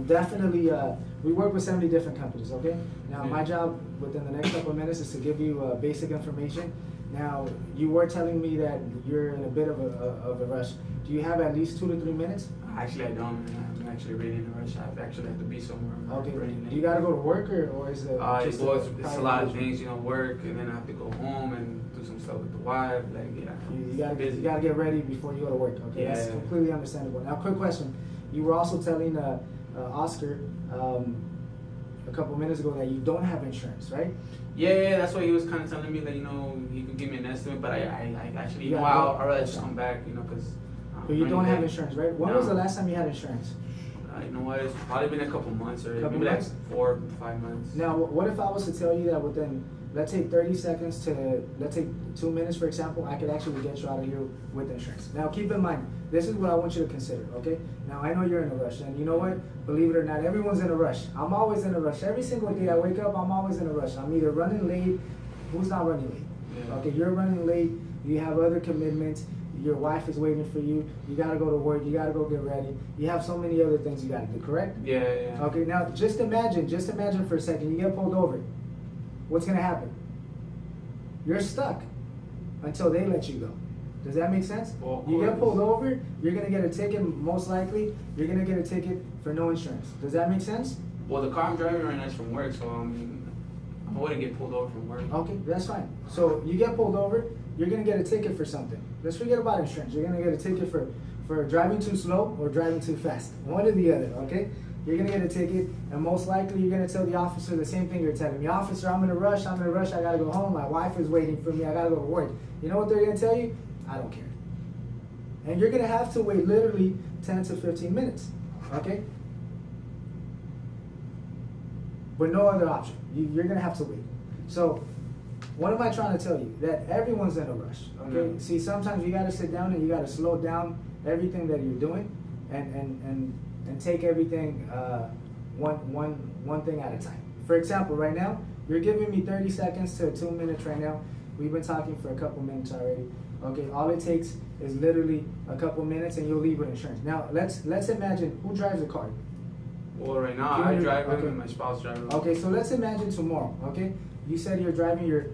Definitely, we work with 70 different companies, okay? Now, my job within the next couple of minutes is to give you basic information. Now, you were telling me that you're in a bit of a rush. Do you have at least 2 to 3 minutes? Actually, I don't. I'm actually really in a rush. I actually have to be somewhere. Okay. Pretty Do you got to go to work or is it just it's a lot of things, work, and then I have to go home and do some stuff with the wife. Like, yeah. You gotta get ready before you go to work. Okay, Yeah. That's completely understandable. Now, quick question: you were also telling Oscar a couple minutes ago that you don't have insurance, right? Yeah, that's why he was kind of telling me that he could give me an estimate, but I actually I'll rather just come back, because. But you don't have insurance, right? When was the last time you had insurance? You know what? It's probably been a couple months or maybe months? like 4 to 5 months. Now, what if I was to tell you that within, let's say 30 seconds to, let's say 2 minutes, for example, I could actually get you out of here with insurance. Now, keep in mind, this is what I want you to consider, okay? Now, I know you're in a rush, and you know what? Believe it or not, everyone's in a rush. I'm always in a rush. Every single day I wake up, I'm always in a rush. I'm either running late. Who's not running late? Yeah. Okay, you're running late. You have other commitments. Your wife is waiting for you. You gotta go to work. You gotta go get ready. You have so many other things you gotta do. Correct? Yeah. Okay. Now, just imagine for a second. You get pulled over. What's gonna happen? You're stuck until they let you go. Does that make sense? Well, you get pulled over. You're gonna get a ticket. Most likely, you're gonna get a ticket for no insurance. Does that make sense? Well, the car I'm driving right now is from work, so I wouldn't get pulled over from work. Okay, that's fine. So you get pulled over. You're gonna get a ticket for something. Let's forget about insurance. You're gonna get a ticket for driving too slow or driving too fast. One or the other, okay? You're gonna get a ticket, and most likely you're gonna tell the officer the same thing you're telling me. Officer, I'm in a rush, I gotta go home, my wife is waiting for me, I gotta go to work. You know what they're gonna tell you? I don't care. And you're gonna have to wait literally 10 to 15 minutes, okay? With no other option. You're gonna have to wait. So, what am I trying to tell you? That everyone's in a rush, okay? Yeah. See, sometimes you gotta sit down and you gotta slow down everything that you're doing and take everything one thing at a time. For example, right now, you're giving me 30 seconds to 2 minutes right now. We've been talking for a couple minutes already. Okay, all it takes is literally a couple minutes and you'll leave with insurance. Now, let's imagine who drives the car. Well, right now I drive it and my spouse drives it. Okay, so let's imagine tomorrow, okay? You said you're driving your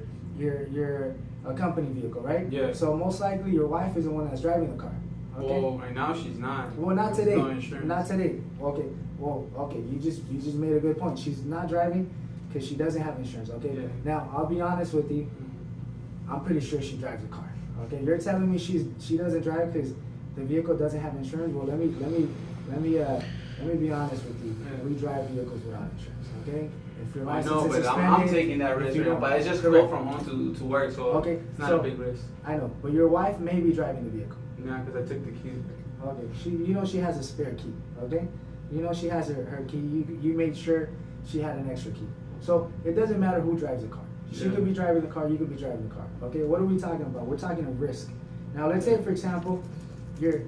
a company vehicle, right? Yeah. So most likely your wife is the one that's driving the car. Okay? Well, right now she's not. Well, not There's today. no insurance. Not today. Okay. Well, okay. You just made a good point. She's not driving because she doesn't have insurance. Okay. Yeah. Now I'll be honest with you. I'm pretty sure she drives a car. Okay. You're telling me she doesn't drive because the vehicle doesn't have insurance. Well, let me be honest with you. Yeah. We drive vehicles without insurance. Okay. If your I license know, is but suspended, I'm taking that if risk you right now. don't- But it's just correct. go from home to work, so Okay, it's not so- a big risk. I know, but your wife may be driving the vehicle. Yeah, because I took the keys. Okay, she has a spare key, okay? She has her key, you made sure she had an extra key. So it doesn't matter who drives the car. She Yeah. could be driving the car, you could be driving the car, okay? What are we talking about? We're talking a risk. Now let's say, for example, you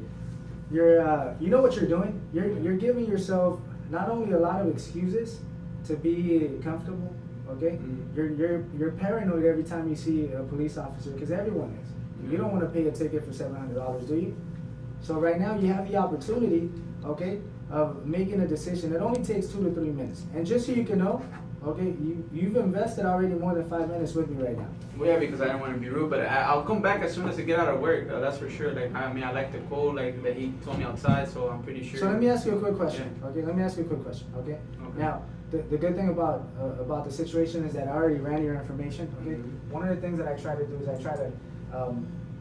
know what you're doing? You're giving yourself not only a lot of excuses to be comfortable, okay? You're paranoid every time you see a police officer, because everyone is. You don't want to pay a ticket for $700, do you? So right now you have the opportunity, okay, of making a decision. It only takes 2 to 3 minutes. And just so you can know, okay, you've invested already more than 5 minutes with me right now. Well, yeah, because I don't want to be rude, but I'll come back as soon as I get out of work. That's for sure. Like, I mean, I like the quote like that he told me outside, so I'm pretty sure. So let me ask you a quick question. Yeah. Okay, let me ask you a quick question. Okay. Okay. Now, the good thing about the situation is that I already ran your information. Okay. Mhm. One of the things that I try to do is I try to,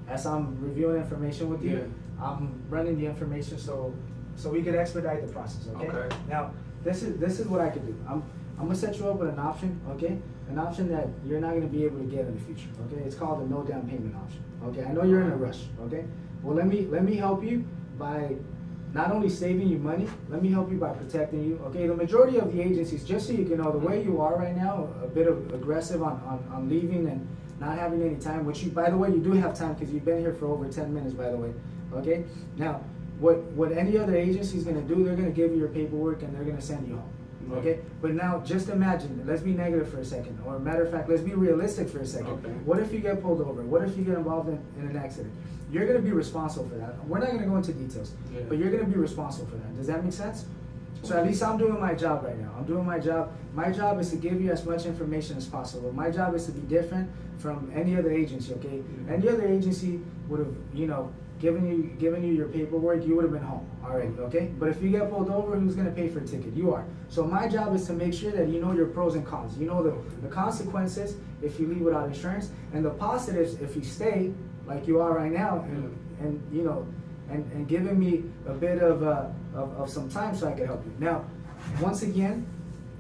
as I'm reviewing information with you, Yeah. I'm running the information so we could expedite the process. Okay. Okay. Now, this is what I could do. I'm gonna set you up with an option. Okay. An option that you're not gonna be able to get in the future. Okay. It's called the no down payment option. Okay. I know you're in a rush. Okay. Well, let me help you by not only saving you money, let me help you by protecting you. Okay, the majority of the agencies, just so you can know, the way you are right now, a bit of aggressive on leaving and not having any time, which you, by the way, you do have time because you've been here for over 10 minutes, by the way. Okay, now, what any other agency is gonna do, they're gonna give you your paperwork and they're gonna send you home. Okay, but now just imagine, let's be negative for a second, or matter of fact, let's be realistic for a second. Okay. What if you get pulled over? What if you get involved in an accident? You're gonna be responsible for that. We're not gonna go into details, Yeah. but you're gonna be responsible for that. Does that make sense? So at least I'm doing my job right now. I'm doing my job. My job is to give you as much information as possible. My job is to be different from any other agency, okay? Any other agency would have, given you your paperwork, you would have been home already, okay? But if you get pulled over, who's gonna pay for a ticket? You are. So my job is to make sure that you know your pros and cons. You know the consequences if you leave without insurance, and the positives if you stay like you are right now, and giving me a bit of some time so I can help you. Now, once again,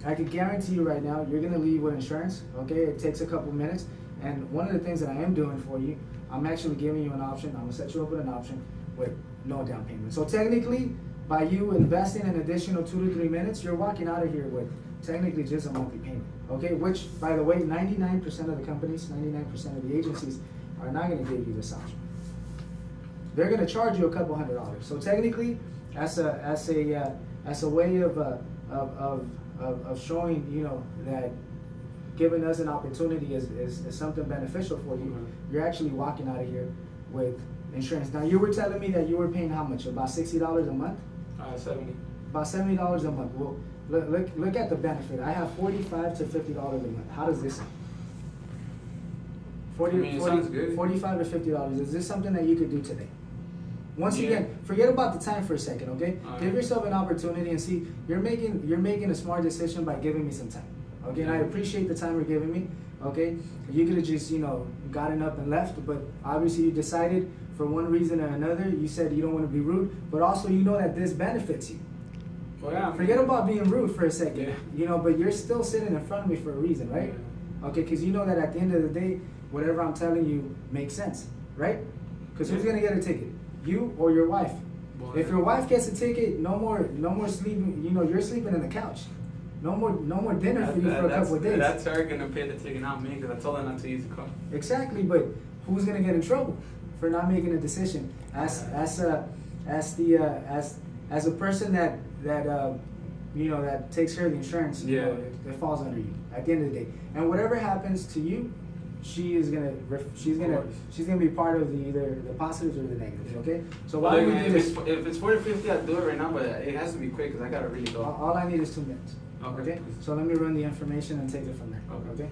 I can guarantee you right now, you're gonna leave with insurance, okay? It takes a couple minutes, and one of the things that I am doing for you, I'm actually giving you an option. I'm gonna set you up with an option with no down payment. So technically, by you investing an additional 2 to 3 minutes, you're walking out of here with technically just a monthly payment, okay? Which, by the way, 99% of the companies, 99% of the agencies are not gonna give you this option. They're gonna charge you a couple $100. So technically, as a way of showing, that giving us an opportunity is something beneficial for you, you're actually walking out of here with insurance. Now, you were telling me that you were paying how much? About $60 a month? 70. About $70 a month. Well, look at the benefit. I have $45 to $50 a month. How does this sound? It sounds good. $45 to $50. Is this something that you could do today? Once again, forget about the time for a second, okay? Give yourself an opportunity and see, you're making a smart decision by giving me some time, okay? And I appreciate the time you're giving me, okay? You could have just, gotten up and left, but obviously you decided for one reason or another, you said you don't want to be rude, but also you know that this benefits you. Well, yeah, forget about being rude for a second, but you're still sitting in front of me for a reason, right? Okay, because you know that at the end of the day, whatever I'm telling you makes sense, right? Because who's gonna get a ticket? You or your wife? Well, if your wife gets a ticket, no more sleeping. You're sleeping in the couch. No more dinner for you for a couple of days. That's her gonna pay the ticket, not me, because I told her not to use the car. Exactly, but who's gonna get in trouble for not making a decision? As a person that takes care of the insurance, it falls under you at the end of the day. And whatever happens to you, she's gonna be part of either the positives or the negatives. Okay. So why don't we do this? If it's 40-50, I'll do it right now, but it has to be quick because I gotta really go. All I need is 2 minutes. Okay. So let me run the information and take it from there. Okay. Okay?